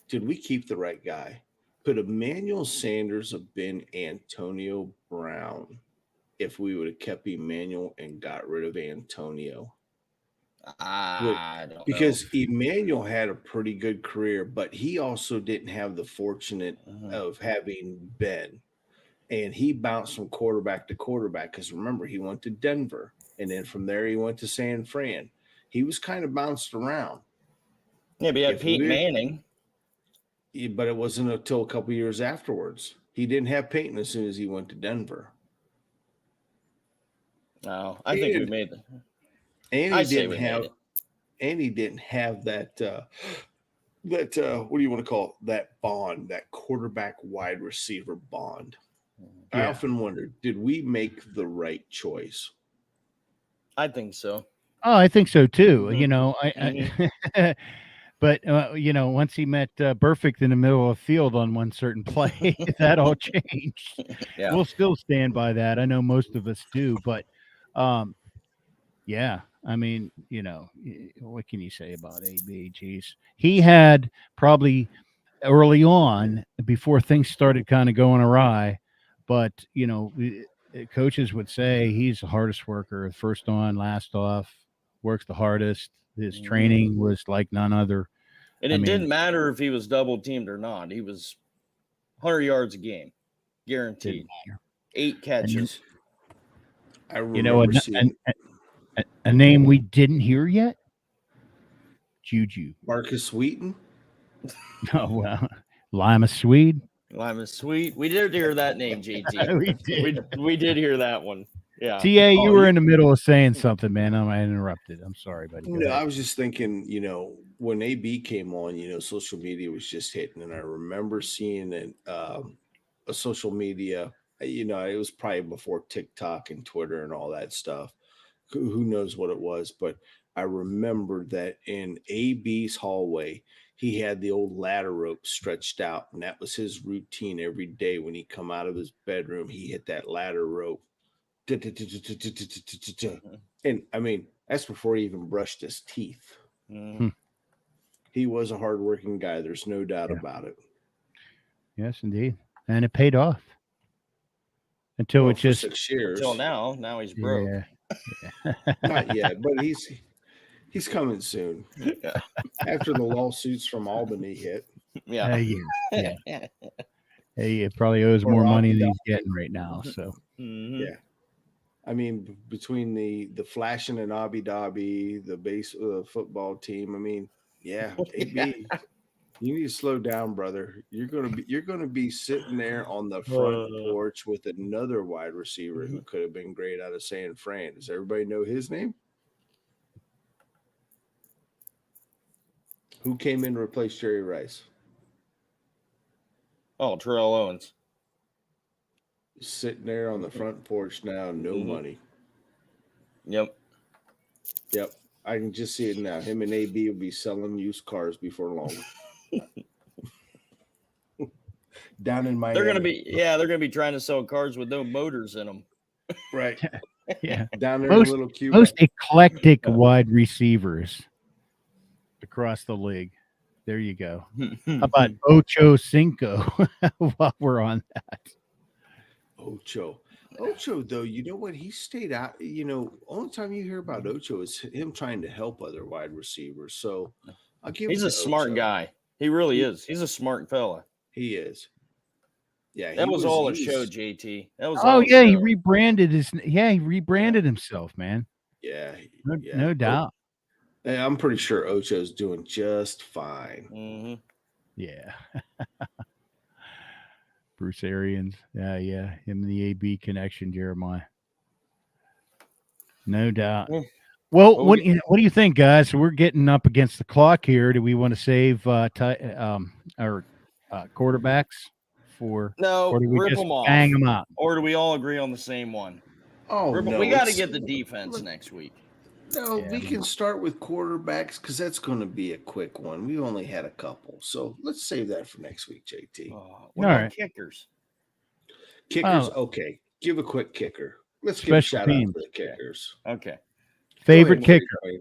did we keep the right guy? Could Emmanuel Sanders have been Antonio Brown if we would have kept Emmanuel and got rid of Antonio? I don't Because know. Emmanuel had a pretty good career, but he also didn't have the fortunate of having Ben. And he bounced from quarterback to quarterback because remember, he went to Denver. And then from there, he went to San Fran. He was kind of bounced around. Yeah, but you had Peyton Manning. But it wasn't until a couple years afterwards. He didn't have Peyton as soon as he went to Denver. No, I think we made it. And I he say didn't we have made it. and he didn't have that what do you want to call it? That bond, that quarterback wide receiver bond. I often wonder, did we make the right choice? I think so. Oh, I think so too. But once he met Burfict in the middle of the field on one certain play, that all changed. Yeah. We'll still stand by that. I know most of us do, but yeah, I mean, what can you say about AB? Geez, he had probably early on before things started kind of going awry, but coaches would say he's the hardest worker, first on, last off, works the hardest. His training was like none other. And it didn't matter if he was double teamed or not. He was 100 yards a game, guaranteed. 8 catches. I remember seeing a name we didn't hear yet. Juju. Marcus Wheaton. Oh well, Lima Swede. Lima Sweet. We did hear that name, JT. We did. We did hear that one. Yeah. TA, you were in the middle of saying something, man. I interrupted. I'm sorry, buddy. No, I was just thinking, when AB came on, social media was just hitting, and I remember seeing a social media. It was probably before TikTok and Twitter and all that stuff. Who knows what it was, but I remember that in AB's hallway, he had the old ladder rope stretched out, and that was his routine every day when he come out of his bedroom. He hit that ladder rope. And I mean, that's before he even brushed his teeth. He was a hardworking guy. There's no doubt about it. Yes, indeed. And it paid off. Until it just 6 years. Until now he's broke. Not yet, but he's coming soon. After the lawsuits from Albany hit. Yeah. Yeah. Hey, it probably owes Or more money Abu than he's Dhabi. getting right now. So Mhm. Yeah. I mean, between the flashing in Abu Dhabi, the base football team. I mean, yeah, AB, you need to slow down, brother. You're gonna be sitting there on the front porch with another wide receiver who could have been great out of San Fran. Does everybody know his name? Who came in to replace Jerry Rice? Oh, Terrell Owens. Sitting there on the front porch now, no money. Yep. Yep. I can just see it now. Him and AB will be selling used cars before long. Down in Miami. They're gonna be trying to sell cars with no motors in them. Right. yeah, Down there in most little Cuba. most eclectic wide receivers across the league. There you go. How about Ocho Cinco while we're on that? Ocho, though, you know what? He stayed out. Only time you hear about Ocho is him trying to help other wide receivers. So I'll give He's it a to smart Ocho. guy. He really is. He's a smart fella. He is. Yeah, That was all a he show, was- JT. That was Oh all a yeah, he show. rebranded himself, man. Yeah, No doubt. Hey, I'm pretty sure Ocho's doing just fine. Mm-hmm. Yeah. Bruce Arians. Yeah. Him and the AB connection, Jeremiah. No doubt. Yeah. Well, Well, what do you think, guys? We're getting up against the clock here. Do we want to save our quarterbacks for, No, or do we rip just them off. bang them out? Or do we all agree on the same one? Oh no, We got to get the defense next week. No, Yeah. we can start with quarterbacks because that's going to be a quick one. We only had a couple, so let's save that for next week, JT. What All about right. kickers? Kickers, Oh. okay. Give a quick kicker. Let's give a Special shout out teams. for the kickers. Okay. Favorite Go ahead, kicker, Wade.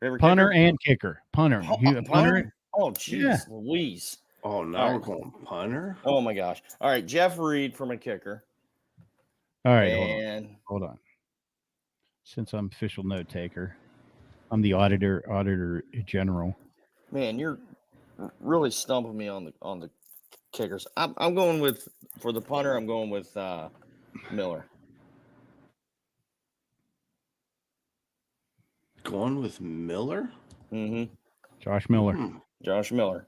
Favorite punter kicker? and kicker. Punter. Punter. Punter? Oh, jeez, Yeah. Louise. Oh, now All we're right. going punter. Oh my gosh. All right, Jeff Reed from a kicker. All right, And hold on. Since I'm official note taker, I'm the auditor general. man, you're really stumping me on the kickers. I'm going with, for the punter, I'm going with Miller. Going with Miller? Mm-hmm. Josh Miller. Josh Miller.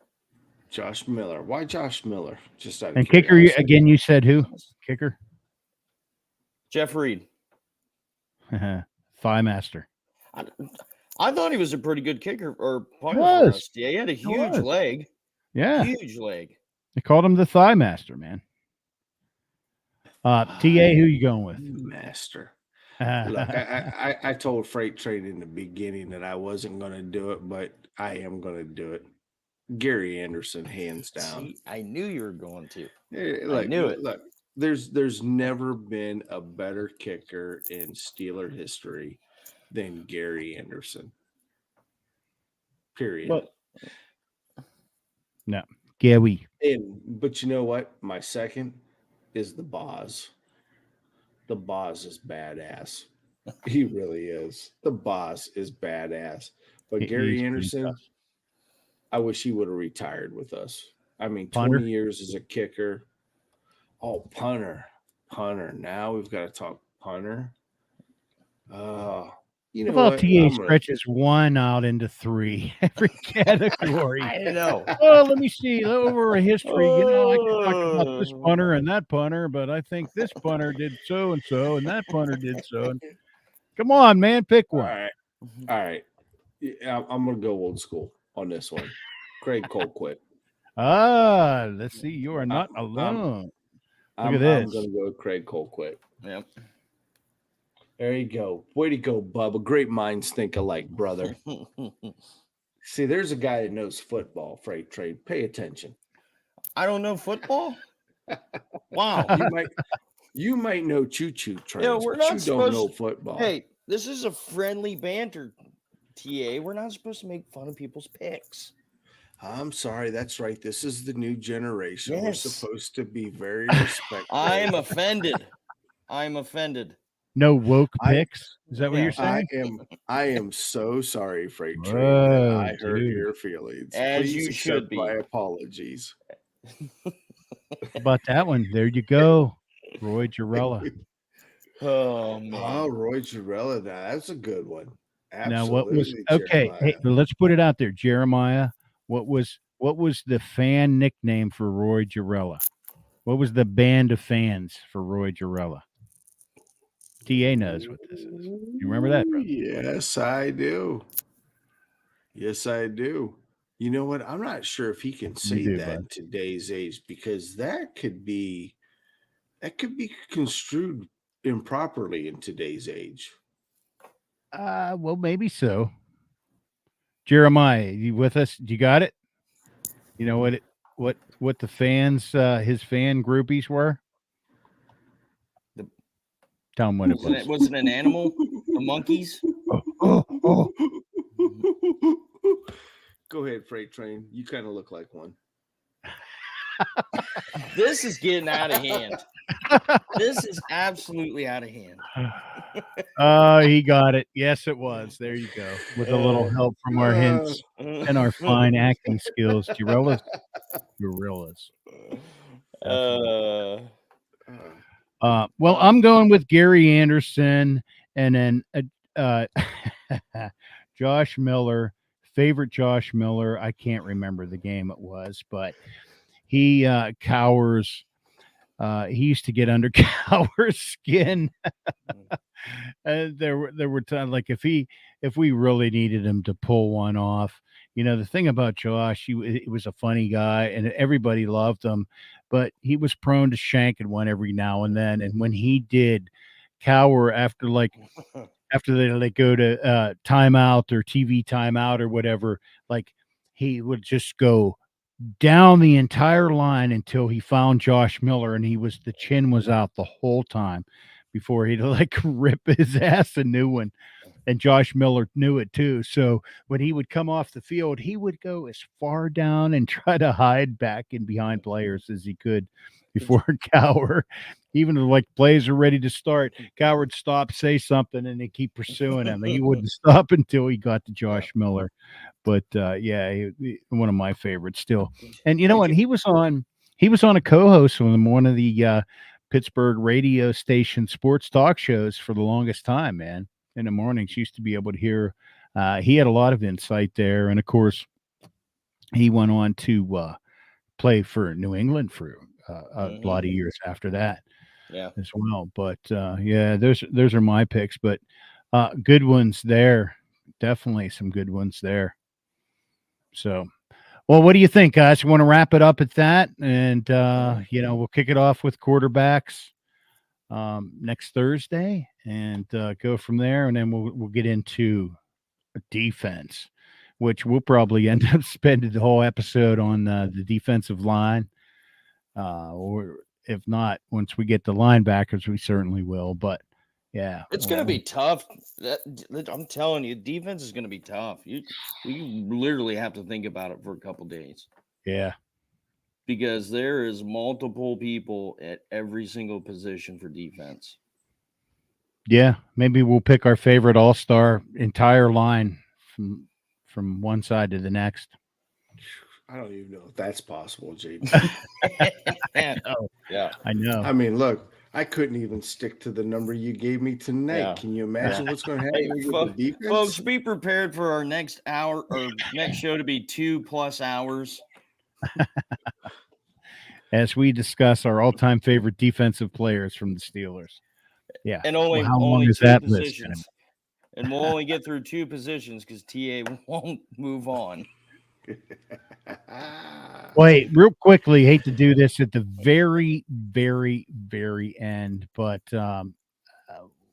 Josh Miller. Why Josh Miller? Just out of And kicker, curiosity. again, you said who? Kicker? Jeff Reed. Thigh master. I thought he was a pretty good kicker or punter Was. for us. Yeah, he had a huge was. leg. Yeah. Huge leg. They called him the thigh master, man. TA, who you going with? Master. Look, I told Freight Train in the beginning that I wasn't going to do it, but I am going to do it. Gary Anderson, hands down. See, I knew you were going to. Look, knew it. Look, there's never been a better kicker in Steeler history than Gary Anderson. Period. But No. Gary. But you know what? My second is the Boz. The Boz is badass. He really is. The Boz is badass. But Gary Anderson, I wish he would have retired with us. I mean, Punter? 20 years as a kicker. Oh, punter. Now we've got to talk punter. You know How about what? TA stretches one out into three every category? I know. Oh, let me see. Over a history, I can talk about this punter and that punter, but I think this punter did so and so, and that punter did so. Come on, man, pick All one. right. Yeah, I'm going to go old school on this one. Craig Colquitt. Let's see. You are not alone. Look at this. I'm going to go with Craig Colquitt. Yep. There you go. Way to go, Bubba. Great minds think alike, brother. See, there's a guy that knows football, Freight Trade. Pay attention. I don't know football. Wow. You might know choo-choo trains, Yeah, we're but not you supposed don't know football. Hey, this is a friendly banter, TA. We're not supposed to make fun of people's picks. I'm sorry. That's right. This is the new generation. We're Yes. supposed to be very respectful. I'm offended. I'm offended. No woke I picks. Is that what you're Yeah. saying? I am so sorry, Freight Train, that Whoa, I hurt dude. your feelings. As Please you should accept be. my apologies. How about that one? There you go. Roy Jarella. Oh man. Oh, Roy Jarella, that's a good one. Now, what was Absolutely, okay? Hey, Jeremiah. but let's put it out there, Jeremiah. What was the fan nickname for Roy Jarella? What was the band of fans for Roy Jarella? TA knows what this is. You remember that, brother? Yes, I do. Yes, I do. You know what? I'm not sure if he can You say do, that bud. in today's age because that could be construed improperly in today's age. Well, maybe so. Jeremiah, you with us? You got it? You know what the fans his fan groupies were? The- Tell him what it Was it, was. was it an animal? The monkeys? Oh. Go ahead, Freight Train. You kind of look like one. This is getting out of hand. This is absolutely out of hand. Oh, he got it. Yes, it was. There you go. With a little help from our hints and our fine acting skills. Gorillas. Definitely. Well, I'm going with Gary Anderson and then uh, Josh Miller. Favorite Josh Miller. I can't remember the game it was, but he cowers. He used to get under Cower's skin. There were times like if we really needed him to pull one off. You know, the thing about Josh, he was a funny guy and everybody loved him, but he was prone to shanking one every now and then. And when he did, Cower after they go to timeout or TV timeout or whatever, like he would just go down the entire line until he found Josh Miller, and the chin was out the whole time before he'd like rip his ass a new one. And Josh Miller knew it too. So when he would come off the field, he would go as far down and try to hide back in behind players as he could before Cower. Even though like plays are ready to start, Cower would stop, say something, and they keep pursuing him. He wouldn't stop until he got to Josh Miller. But yeah, one of my favorites still. And you know what? He was on a co-host on one of the Pittsburgh radio station sports talk shows for the longest time, man. In the mornings, used to be able to hear. He had a lot of insight there, and of course, he went on to play for New England for a lot of years after that, as well. But yeah, those are my picks. But good ones there, definitely some good ones there. So, well, what do you think, guys? You want to wrap it up at that, and we'll kick it off with quarterbacks next Thursday, and go from there, and then we'll get into defense, which we'll probably end up spending the whole episode on the defensive line, or if not, once we get the linebackers, we certainly will. But yeah, It's going to be tough. I'm telling you, defense is going to be tough. You literally have to think about it for a couple days. Yeah, because there is multiple people at every single position for defense. Yeah, maybe we'll pick our favorite all-star entire line from one side to the next. I don't even know if that's possible, JD. Yeah. I know. I mean, look, I couldn't even stick to the number you gave me tonight. Yeah. Can you imagine what's going to happen with the defense? Folks, be prepared for our next hour or next show to be 2+ hours. As we discuss our all-time favorite defensive players from the Steelers. Yeah. And only how long only is two that positions. list? And we'll only get through 2 positions because TA won't move on. Wait, real quickly, hate to do this at the very, very, very end, but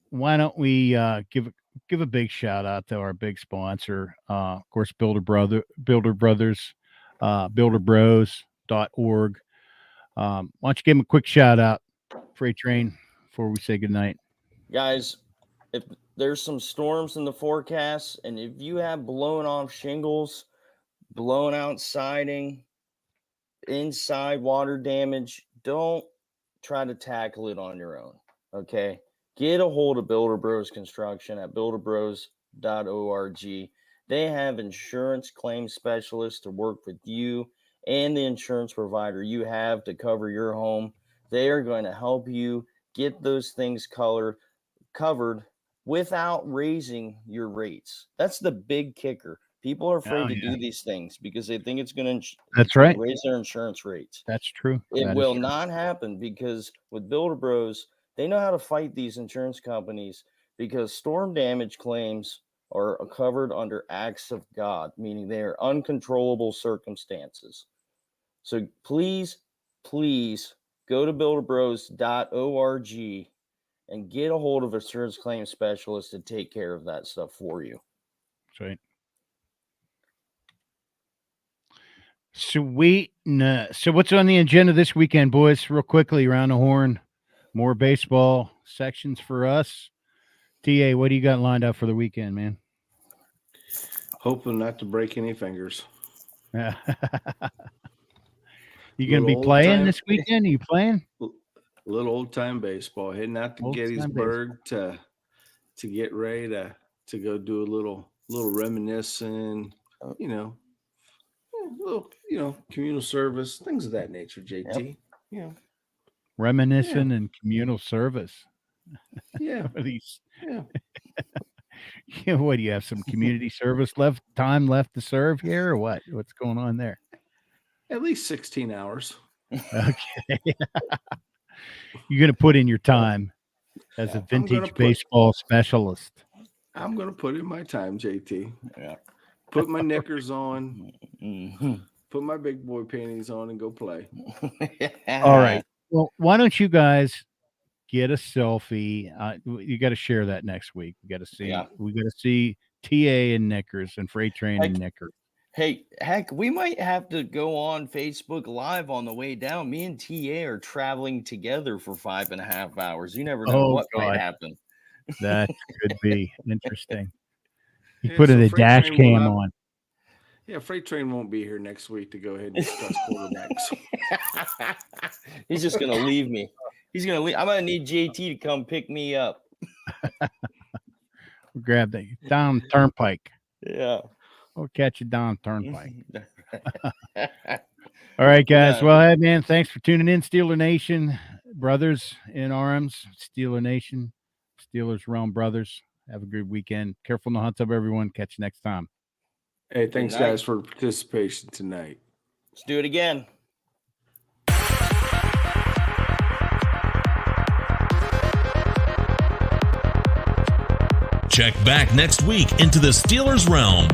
why don't we give a big shout out to our big sponsor, of course, Builder Brothers, builderbros.org. Why don't you give them a quick shout out, Freight Train, before we say goodnight? Guys, if there's some storms in the forecast, and if you have blown off shingles, blown out siding, inside water damage, don't try to tackle it on your own. Okay. get a hold of Builder Bros Construction at builderbros.org. They have insurance claim specialists to work with you and the insurance provider you have to cover your home. They are going to help you get those things covered without raising your rates. That's the big kicker. People are afraid to do these things because they think it's going to raise their insurance rates. That's true. It will not happen because with Builder Bros, they know how to fight these insurance companies because storm damage claims are covered under acts of God, meaning they are uncontrollable circumstances. So please go to builderbros.org and get a hold of a insurance claim specialist to take care of that stuff for you. That's right. Sweet. So what's on the agenda this weekend, boys? Real quickly, around the horn. More baseball sections for us. TA, what do you got lined up for the weekend, man? Hoping not to break any fingers. You going to be playing this weekend? Are you playing? Little old-time baseball. Heading out to Gettysburg to get ready to go do a little reminiscing, communal service, things of that nature, JT. Yep. Reminiscing and communal service. Yeah. What do you have? Some community service time left to serve here, or what? What's going on there? At least 16 hours. Okay. You're going to put in your time as a vintage baseball specialist. I'm going to put in my time, JT. Yeah. Put my knickers on, put my big boy panties on, and go play. All right. Well, why don't you guys get a selfie? You got to share that next week. We got to see. Yeah. We got to see TA and knickers and Freight Train and knickers. Hey, heck, we might have to go on Facebook Live on the way down. Me and TA are traveling together for 5.5 hours. You never know what might happen. That could be interesting. You put a dash cam on. Yeah, Freight Train won't be here next week to go ahead and discuss quarterbacks. He's just going to leave me. He's going to leave. I'm going to need JT to come pick me up. We'll grab the down Turnpike. Yeah. We'll catch you down Turnpike. All right, guys. Well, hey, man, thanks for tuning in. Steeler Nation, brothers in arms. Steeler Nation, Steelers Realm brothers. Have a good weekend. Careful in the hot tub, everyone. Catch you next time. Hey, thanks, guys, for participation tonight. Let's do it again. Check back next week into the Steelers Realm.